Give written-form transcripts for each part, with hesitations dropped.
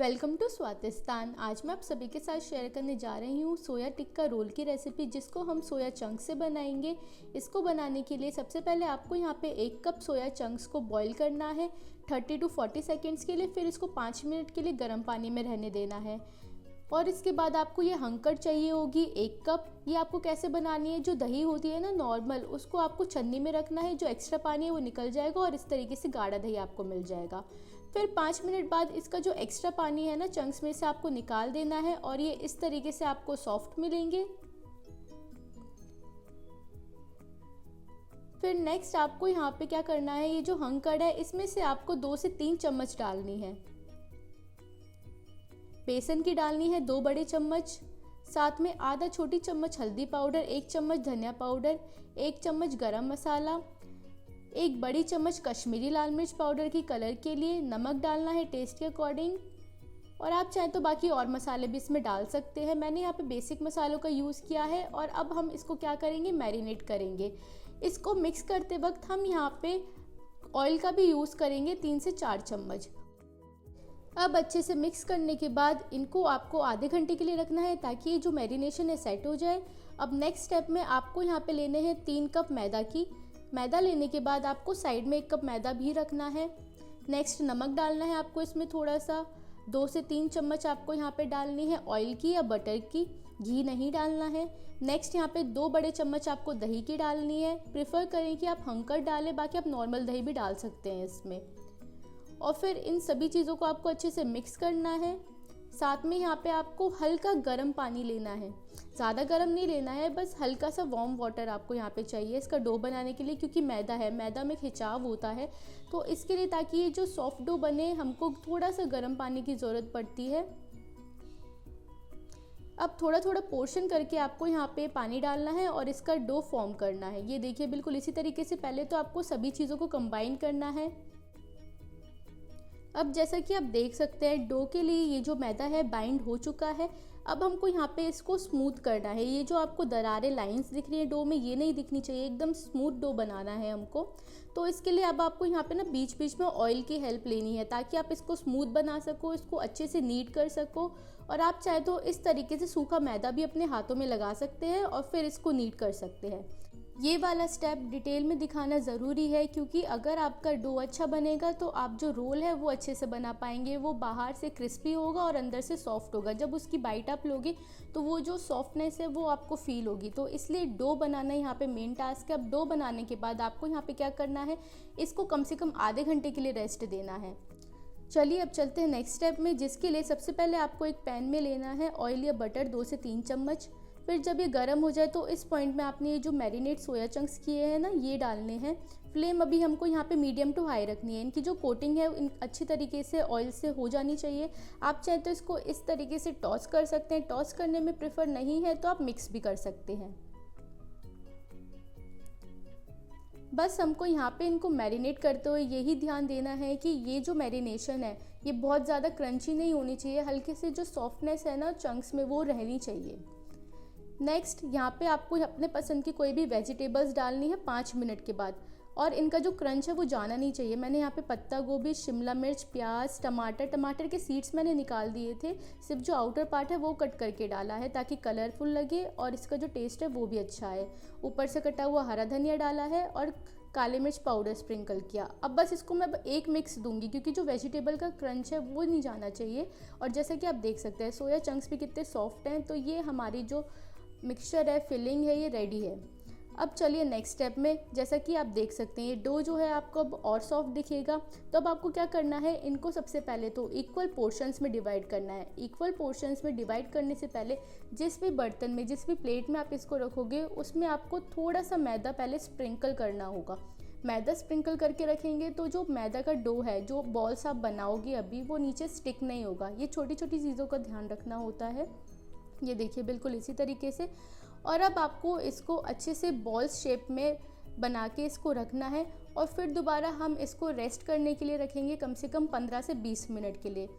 Welcome to स्वादिस्तान। आज मैं आप सभी के साथ शेयर करने जा रही हूँ सोया टिक्का रोल की रेसिपी, जिसको हम सोया चंक्स से बनाएंगे। इसको बनाने के लिए सबसे पहले आपको यहाँ पे 1 कप सोया चंक्स को बॉईल करना है 30 to 40 सेकेंड्स के लिए। फिर इसको 5 मिनट के लिए गर्म पानी में रहने देना है। और इसके बाद आपको ये हंकड़ चाहिए होगी 1 कप। ये आपको कैसे बनानी है, जो दही होती है ना नॉर्मल, उसको आपको छन्नी में रखना है। जो एक्स्ट्रा पानी है वो निकल जाएगा और इस तरीके से गाढ़ा दही आपको मिल जाएगा। फिर 5 मिनट बाद इसका जो एक्स्ट्रा पानी है ना चंक्स में से आपको निकाल देना है और ये इस तरीके से आपको सॉफ्ट मिलेंगे। फिर नेक्स्ट आपको यहाँ पे क्या करना है, ये जो हंकड़ है इसमें से आपको 2 से 3 चम्मच डालनी है। बेसन की डालनी है 2 बड़े चम्मच, साथ में आधा छोटी चम्मच हल्दी पाउडर, 1 चम्मच धनिया पाउडर, 1 चम्मच गरम मसाला, 1 बड़ी चम्मच कश्मीरी लाल मिर्च पाउडर की कलर के लिए, नमक डालना है टेस्ट के अकॉर्डिंग। और आप चाहें तो बाकी और मसाले भी इसमें डाल सकते हैं। मैंने यहाँ पे बेसिक मसालों का यूज़ किया है। और अब हम इसको क्या करेंगे, मैरिनेट करेंगे। इसको मिक्स करते वक्त हम यहाँ पे ऑयल का भी यूज़ करेंगे 3 से 4 चम्मच। अब अच्छे से मिक्स करने के बाद इनको आपको आधे घंटे के लिए रखना है ताकि ये जो मैरिनेशन है सेट हो जाए। अब नेक्स्ट स्टेप में आपको यहाँ पे लेने हैं 3 कप मैदा लेने के बाद आपको साइड में 1 कप मैदा भी रखना है। नेक्स्ट नमक डालना है आपको इसमें थोड़ा सा, 2 से 3 चम्मच आपको यहाँ पे डालनी है ऑयल की या बटर की, घी नहीं डालना है। नेक्स्ट यहाँ पे 2 बड़े चम्मच आपको दही की डालनी है। प्रेफर करें कि आप हंकड़ डालें, बाकी आप नॉर्मल दही भी डाल सकते हैं इसमें। और फिर इन सभी चीज़ों को आपको अच्छे से मिक्स करना है। साथ में यहाँ पे आपको हल्का गर्म पानी लेना है, ज़्यादा गर्म नहीं लेना है, बस हल्का सा वार्म वाटर आपको यहाँ पे चाहिए इसका डो बनाने के लिए, क्योंकि मैदा है, मैदा में खिंचाव होता है। तो इसके लिए ताकि ये जो सॉफ्ट डो बने हमको थोड़ा सा गर्म पानी की ज़रूरत पड़ती है। अब थोड़ा थोड़ा पोर्शन करके आपको यहाँ पे पानी डालना है और इसका डो फॉर्म करना है। ये देखिए बिल्कुल इसी तरीके से पहले तो आपको सभी चीज़ों को कंबाइन करना है। अब जैसा कि आप देख सकते हैं डो के लिए ये जो मैदा है बाइंड हो चुका है। अब हमको यहाँ पे इसको स्मूथ करना है। ये जो आपको दरारें लाइंस दिख रही है डो में, ये नहीं दिखनी चाहिए, एकदम स्मूथ डो बनाना है हमको। तो इसके लिए अब आपको यहाँ पे ना बीच बीच में ऑयल की हेल्प लेनी है ताकि आप इसको स्मूथ बना सको, इसको अच्छे से नीट कर सको। और आप चाहे तो इस तरीके से सूखा मैदा भी अपने हाथों में लगा सकते हैं और फिर इसको नीट कर सकते हैं। ये वाला स्टेप डिटेल में दिखाना ज़रूरी है, क्योंकि अगर आपका डो अच्छा बनेगा तो आप जो रोल है वो अच्छे से बना पाएंगे। वो बाहर से क्रिस्पी होगा और अंदर से सॉफ्ट होगा। जब उसकी बाइट आप लोगे तो वो जो सॉफ्टनेस है वो आपको फील होगी। तो इसलिए डो बनाना यहाँ पे मेन टास्क है। अब डो बनाने के बाद आपको यहाँ पे क्या करना है, इसको कम से कम आधे घंटे के लिए रेस्ट देना है। चलिए अब चलते हैं नेक्स्ट स्टेप में, जिसके लिए सबसे पहले आपको एक पैन में लेना है ऑयल या बटर 2 से 3 चम्मच। फिर जब ये गर्म हो जाए तो इस पॉइंट में आपने ये जो मैरिनेट सोया चंक्स किए हैं ना, ये डालने हैं। फ्लेम अभी हमको यहाँ पे मीडियम टू हाई रखनी है। इनकी जो कोटिंग है अच्छी तरीके से ऑयल से हो जानी चाहिए। आप चाहे तो इसको इस तरीके से टॉस कर सकते हैं, टॉस करने में प्रेफर नहीं है तो आप मिक्स भी कर सकते हैं। बस हमको यहाँ पे इनको मैरिनेट करते हुए यही ध्यान देना है कि ये जो मैरिनेशन है ये बहुत ज़्यादा क्रंची नहीं होनी चाहिए, हल्के से जो सॉफ्टनेस है ना चंक्स में वो रहनी चाहिए। नेक्स्ट यहाँ पे आपको अपने पसंद की कोई भी वेजिटेबल्स डालनी है 5 मिनट के बाद, और इनका जो क्रंच है वो जाना नहीं चाहिए। मैंने यहाँ पे पत्ता गोभी, शिमला मिर्च, प्याज, टमाटर के सीड्स मैंने निकाल दिए थे, सिर्फ जो आउटर पार्ट है वो कट करके डाला है ताकि कलरफुल लगे और इसका जो टेस्ट है वो भी अच्छा है। ऊपर से कटा हुआ हरा धनिया डाला है और काले मिर्च पाउडर स्प्रिंकल किया। अब बस इसको मैं एक मिक्स दूंगी, क्योंकि जो वेजिटेबल का क्रंच है वो नहीं जाना चाहिए। और जैसा कि आप देख सकते हैं सोया चंक्स भी कितने सॉफ्ट हैं। तो ये हमारी जो मिक्सचर है, फिलिंग है, ये रेडी है। अब चलिए नेक्स्ट स्टेप में, जैसा कि आप देख सकते हैं ये डो जो है आपको अब और सॉफ्ट दिखेगा। तो अब आपको क्या करना है, इनको सबसे पहले तो इक्वल पोर्शंस में डिवाइड करना है। इक्वल पोर्शंस में डिवाइड करने से पहले जिस भी बर्तन में, जिस भी प्लेट में आप इसको रखोगे उसमें आपको थोड़ा सा मैदा पहले स्प्रिंकल करना होगा। मैदा स्प्रिंकल करके रखेंगे तो जो मैदा का डो है, जो बॉल्स आप बनाओगे अभी, वो नीचे स्टिक नहीं होगा। ये छोटी छोटी चीज़ों का ध्यान रखना होता है। ये देखिए बिल्कुल इसी तरीके से। और अब आपको इसको अच्छे से बॉल्स शेप में बना के इसको रखना है और फिर दोबारा हम इसको रेस्ट करने के लिए रखेंगे कम से कम 15 से 20 मिनट के लिए।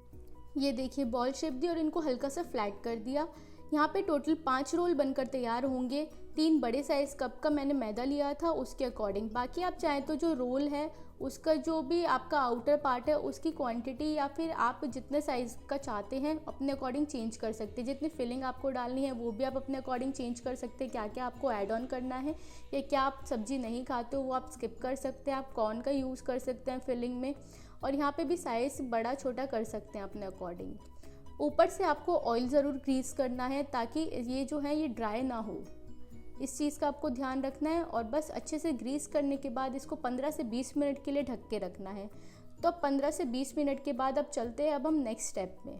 ये देखिए बॉल शेप दी और इनको हल्का सा फ्लैट कर दिया। यहाँ पे टोटल 5 रोल बनकर तैयार होंगे। 3 बड़े साइज़ कप का मैंने मैदा लिया था उसके अकॉर्डिंग। बाकी आप चाहें तो जो रोल है उसका जो भी आपका आउटर पार्ट है उसकी क्वांटिटी या फिर आप जितने साइज़ का चाहते हैं अपने अकॉर्डिंग चेंज कर सकते हैं। जितनी फिलिंग आपको डालनी है वो भी आप अपने अकॉर्डिंग चेंज कर सकते हैं, क्या क्या आपको ऐड ऑन करना है, या क्या आप सब्ज़ी नहीं खाते हो वो आप स्किप कर सकते हैं। आप कॉर्न का यूज़ कर सकते हैं फिलिंग में, और यहाँ पे भी साइज़ बड़ा छोटा कर सकते हैं अपने अकॉर्डिंग। ऊपर से आपको ऑयल ज़रूर ग्रीस करना है ताकि ये जो है ये ड्राई ना हो, इस चीज़ का आपको ध्यान रखना है। और बस अच्छे से ग्रीस करने के बाद इसको 15 से 20 मिनट के लिए ढक के रखना है। तो अब 15 से 20 मिनट के बाद अब चलते हैं अब हम नेक्स्ट स्टेप में।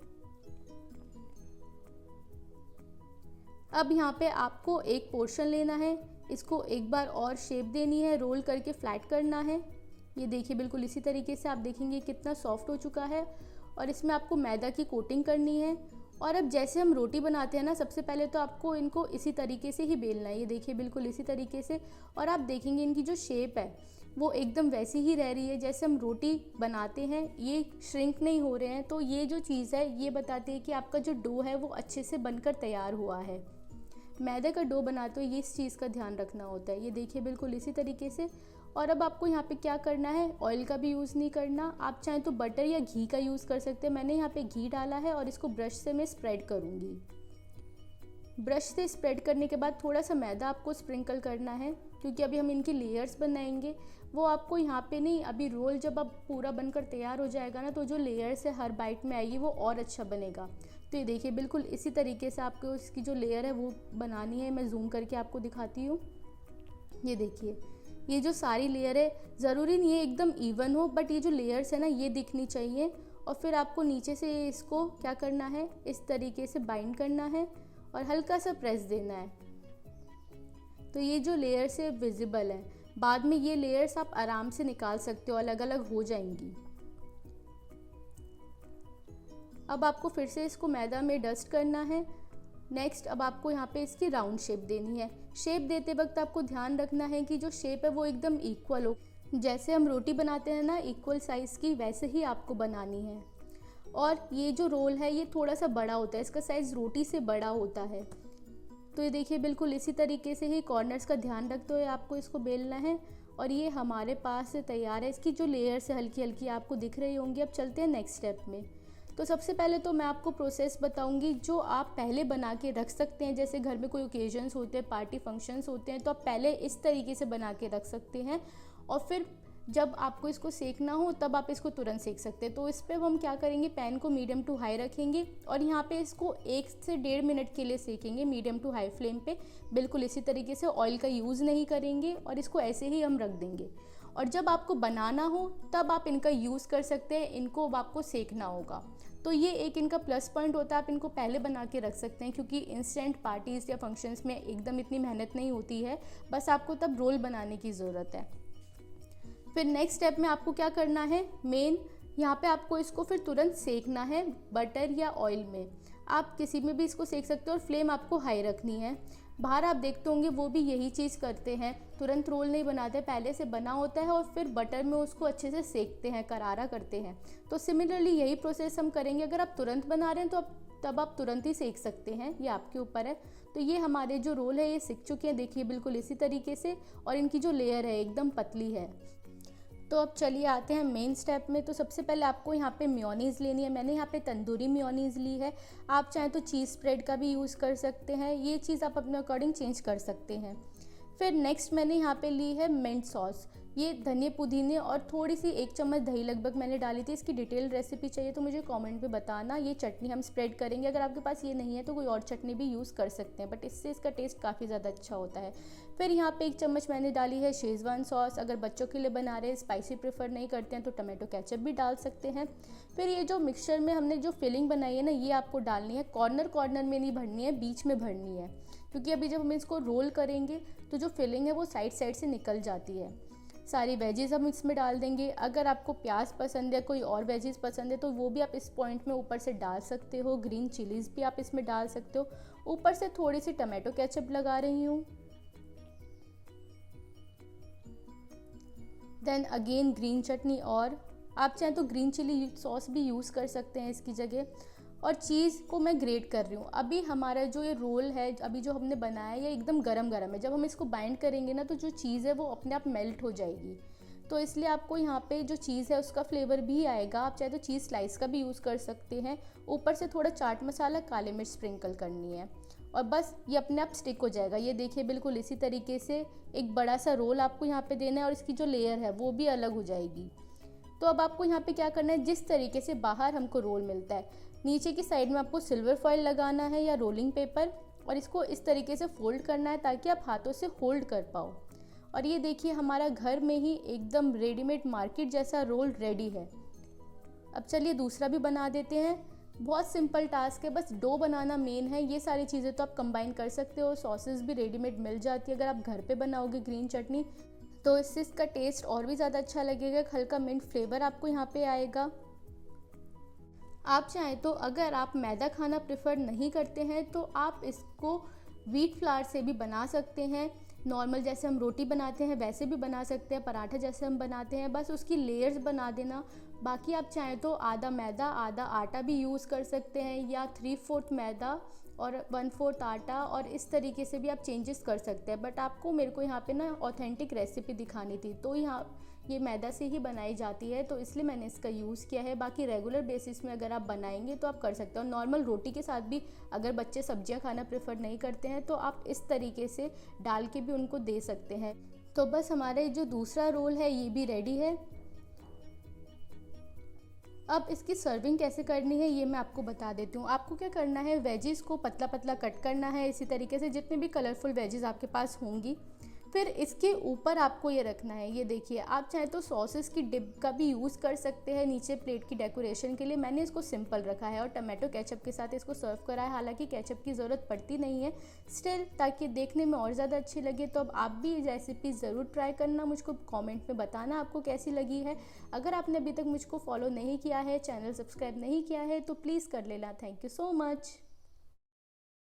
अब यहाँ पे आपको एक पोर्शन लेना है, इसको एक बार और शेप देनी है, रोल करके फ्लैट करना है। ये देखिए बिल्कुल इसी तरीके से आप देखेंगे कितना सॉफ्ट हो चुका है। और इसमें आपको मैदा की कोटिंग करनी है। और अब जैसे हम रोटी बनाते हैं ना, सबसे पहले तो आपको इनको इसी तरीके से ही बेलना है। ये देखिए बिल्कुल इसी तरीके से, और आप देखेंगे इनकी जो शेप है वो एकदम वैसी ही रह रही है जैसे हम रोटी बनाते हैं, ये श्रिंक नहीं हो रहे हैं। तो ये जो चीज़ है ये बताती है कि आपका जो डो है वो अच्छे से बनकर तैयार हुआ है। मैदे का डो बनाते हो ये इस चीज़ का ध्यान रखना होता है। ये देखिए बिल्कुल इसी तरीके से। और अब आपको यहाँ पे क्या करना है, ऑयल का भी यूज़ नहीं करना, आप चाहें तो बटर या घी का यूज़ कर सकते हैं। मैंने यहाँ पे घी डाला है और इसको ब्रश से मैं स्प्रेड करूँगी। ब्रश से स्प्रेड करने के बाद थोड़ा सा मैदा आपको स्प्रिंकल करना है, क्योंकि अभी हम इनकी लेयर्स बनाएंगे। वो आपको यहाँ पे नहीं, अभी रोल जब अब पूरा बनकर तैयार हो जाएगा ना, तो जो लेयर्स है हर बाइट में आएगी वो और अच्छा बनेगा। तो ये देखिए बिल्कुल इसी तरीके से आपको इसकी जो लेयर है वो बनानी है। मैं जूम करके आपको दिखाती हूँ। ये देखिए ये जो सारी लेयर है, ज़रूरी नहीं है एकदम इवन हो, बट ये जो लेयर्स है ना ये दिखनी चाहिए। और फिर आपको नीचे से इसको क्या करना है, इस तरीके से बाइंड करना है और हल्का सा प्रेस देना है। तो ये जो लेयर्स है विजिबल है, बाद में ये लेयर्स आप आराम से निकाल सकते हो, अलग अलग हो जाएंगी। अब आपको फिर से इसको मैदा में डस्ट करना है। नेक्स्ट अब आपको यहाँ पे इसकी राउंड शेप देनी है। शेप देते वक्त आपको ध्यान रखना है कि जो शेप है वो एकदम इक्वल हो। जैसे हम रोटी बनाते हैं ना इक्वल साइज़ की, वैसे ही आपको बनानी है। और ये जो रोल है ये थोड़ा सा बड़ा होता है, इसका साइज़ रोटी से बड़ा होता है। तो ये देखिए बिल्कुल इसी तरीके से ही कॉर्नर्स का ध्यान रखते हुए आपको इसको बेलना है। और ये हमारे पास तैयार है। इसकी जो लेयर्स है हल्की हल्की आपको दिख रही होंगी। अब चलते हैं नेक्स्ट स्टेप में। तो सबसे पहले तो मैं आपको प्रोसेस बताऊंगी जो आप पहले बना के रख सकते हैं। जैसे घर में कोई ओकेजन्स होते हैं, पार्टी फंक्शंस होते हैं, तो आप पहले इस तरीके से बना के रख सकते हैं। और फिर जब आपको इसको सेकना हो तब आप इसको तुरंत सेक सकते हैं। तो इस पर हम क्या करेंगे, पैन को मीडियम टू हाई रखेंगे और यहाँ पे इसको 1 से 1.5 मिनट के लिए सेकेंगे मीडियम टू हाई फ्लेम पे। बिल्कुल इसी तरीके से, ऑयल का यूज़ नहीं करेंगे और इसको ऐसे ही हम रख देंगे। और जब आपको बनाना हो तब आप इनका यूज़ कर सकते हैं, इनको आपको सेकना होगा। तो ये एक इनका प्लस पॉइंट होता है, आप इनको पहले बना के रख सकते हैं, क्योंकि इंस्टेंट पार्टीज़ या फंक्शंस में एकदम इतनी मेहनत नहीं होती है, बस आपको तब रोल बनाने की ज़रूरत है। फिर नेक्स्ट स्टेप में आपको क्या करना है, मेन यहाँ पे आपको इसको फिर तुरंत सेकना है बटर या ऑयल में। आप किसी में भी इसको सेक सकते हो और फ्लेम आपको हाई रखनी है। बाहर आप देखते होंगे वो भी यही चीज़ करते हैं, तुरंत रोल नहीं बनाते, पहले से बना होता है और फिर बटर में उसको अच्छे से सेकते हैं, करारा करते हैं। तो सिमिलरली यही प्रोसेस हम करेंगे। अगर आप तुरंत बना रहे हैं तो तब आप तुरंत ही सेक सकते हैं, ये आपके ऊपर है। तो ये हमारे जो रोल है ये सिक चुके हैं, देखिए बिल्कुल इसी तरीके से। और इनकी जो लेयर है एकदम पतली है। तो अब चलिए आते हैं मेन स्टेप में। तो सबसे पहले आपको यहाँ पे मेयोनीज़ लेनी है। मैंने यहाँ पे तंदूरी मेयोनीज़ ली है, आप चाहें तो चीज़ स्प्रेड का भी यूज़ कर सकते हैं, ये चीज़ आप अपने अकॉर्डिंग चेंज कर सकते हैं। फिर नेक्स्ट मैंने यहाँ पे ली है मिंट सॉस, ये धनिया पुदीने और थोड़ी सी 1 चम्मच दही लगभग मैंने डाली थी। इसकी डिटेल रेसिपी चाहिए तो मुझे कमेंट पे बताना। ये चटनी हम स्प्रेड करेंगे, अगर आपके पास ये नहीं है तो कोई और चटनी भी यूज़ कर सकते हैं, बट इससे इसका टेस्ट काफ़ी ज़्यादा अच्छा होता है। फिर यहाँ पे 1 चम्मच मैंने डाली है शेज़वान सॉस, अगर बच्चों के लिए बना रहे हैं, स्पाइसी प्रेफर नहीं करते हैं तो टमाटो केचप भी डाल सकते हैं। फिर ये जो मिक्सचर में हमने जो फिलिंग बनाई है ना, ये आपको डालनी है, कॉर्नर कॉर्नर में नहीं भरनी है, बीच में भरनी है, क्योंकि अभी जब हम इसको रोल करेंगे तो जो फिलिंग है वो साइड साइड से निकल जाती है। सारी वेजीज हम इसमें डाल देंगे। अगर आपको प्याज पसंद है, कोई और वेजीज पसंद है तो वो भी आप इस पॉइंट में ऊपर से डाल सकते हो। ग्रीन चिलीज़ भी आप इसमें डाल सकते हो। ऊपर से थोड़ी सी टमाटो केचप लगा रही हूँ। देन अगेन ग्रीन चटनी, और आप चाहें तो ग्रीन चिली सॉस भी यूज़ कर सकते हैं इसकी जगह। और चीज़ को मैं ग्रेट कर रही हूँ। अभी हमारा जो ये रोल है, अभी जो हमने बनाया है, ये एकदम गरम गरम है। जब हम इसको बाइंड करेंगे ना तो जो चीज़ है वो अपने आप मेल्ट हो जाएगी। तो इसलिए आपको यहाँ पे जो चीज़ है उसका फ्लेवर भी आएगा। आप चाहे तो चीज़ स्लाइस का भी यूज़ कर सकते हैं। ऊपर से थोड़ा चाट मसाला, काली मिर्च स्प्रिंकल करनी है और बस ये अपने आप स्टिक हो जाएगा। ये देखिए बिल्कुल इसी तरीके से एक बड़ा सा रोल आपको यहाँ पे देना है और इसकी जो लेयर है वो भी अलग हो जाएगी। तो अब आपको यहाँ पे क्या करना है, जिस तरीके से बाहर हमको रोल मिलता है, नीचे की साइड में आपको सिल्वर फॉइल लगाना है या रोलिंग पेपर और इसको इस तरीके से फोल्ड करना है ताकि आप हाथों से होल्ड कर पाओ। और ये देखिए हमारा घर में ही एकदम रेडीमेड मार्केट जैसा रोल रेडी है। अब चलिए दूसरा भी बना देते हैं। बहुत सिंपल टास्क है, बस डो बनाना मेन है। ये सारी चीज़ें तो आप कंबाइन कर सकते हो, सॉसेस भी रेडीमेड मिल जाती है। अगर आप घर पे बनाओगे ग्रीन चटनी तो इससे इसका टेस्ट और भी ज़्यादा अच्छा लगेगा। हल्का मिंट फ्लेवर आपको यहाँ पे आएगा। आप चाहें तो अगर आप मैदा खाना प्रेफर नहीं करते हैं तो आप इसको व्हीट फ्लावर से भी बना सकते हैं। नॉर्मल जैसे हम रोटी बनाते हैं वैसे भी बना सकते हैं, पराठा जैसे हम बनाते हैं, बस उसकी लेयर्स बना देना। बाकी आप चाहें तो आधा मैदा आधा आटा भी यूज़ कर सकते हैं या 3/4 मैदा और 1/4 आटा, और इस तरीके से भी आप चेंजेस कर सकते हैं। बट आपको मेरे को यहाँ पे ना ऑथेंटिक रेसिपी दिखानी थी, तो यहाँ ये मैदा से ही बनाई जाती है तो इसलिए मैंने इसका यूज़ किया है। बाकी रेगुलर बेसिस में अगर आप बनाएंगे तो आप कर सकते हो। नॉर्मल रोटी के साथ भी अगर बच्चे सब्जियां खाना प्रेफर नहीं करते हैं तो आप इस तरीके से डाल के भी उनको दे सकते हैं। तो बस हमारे जो दूसरा रोल है ये भी रेडी है। अब इसकी सर्विंग कैसे करनी है ये मैं आपको बता देती हूँ। आपको क्या करना है, वेजिस को पतला पतला कट करना है इसी तरीके से, जितने भी कलरफुल वेजिस आपके पास होंगी। फिर इसके ऊपर आपको ये रखना है, ये देखिए आप चाहे तो सॉसेस की डिप का भी यूज़ कर सकते हैं नीचे प्लेट की डेकोरेशन के लिए। मैंने इसको सिंपल रखा है और टमाटो केचप के साथ इसको सर्व करा है। हालांकि केचप की ज़रूरत पड़ती नहीं है, स्टिल ताकि देखने में और ज़्यादा अच्छी लगे। तो अब आप भी रेसिपी ज़रूर ट्राई करना, मुझको कॉमेंट में बताना आपको कैसी लगी है। अगर आपने अभी तक मुझको फॉलो नहीं किया है, चैनल सब्सक्राइब नहीं किया है तो प्लीज़ कर लेना। Thank you so much.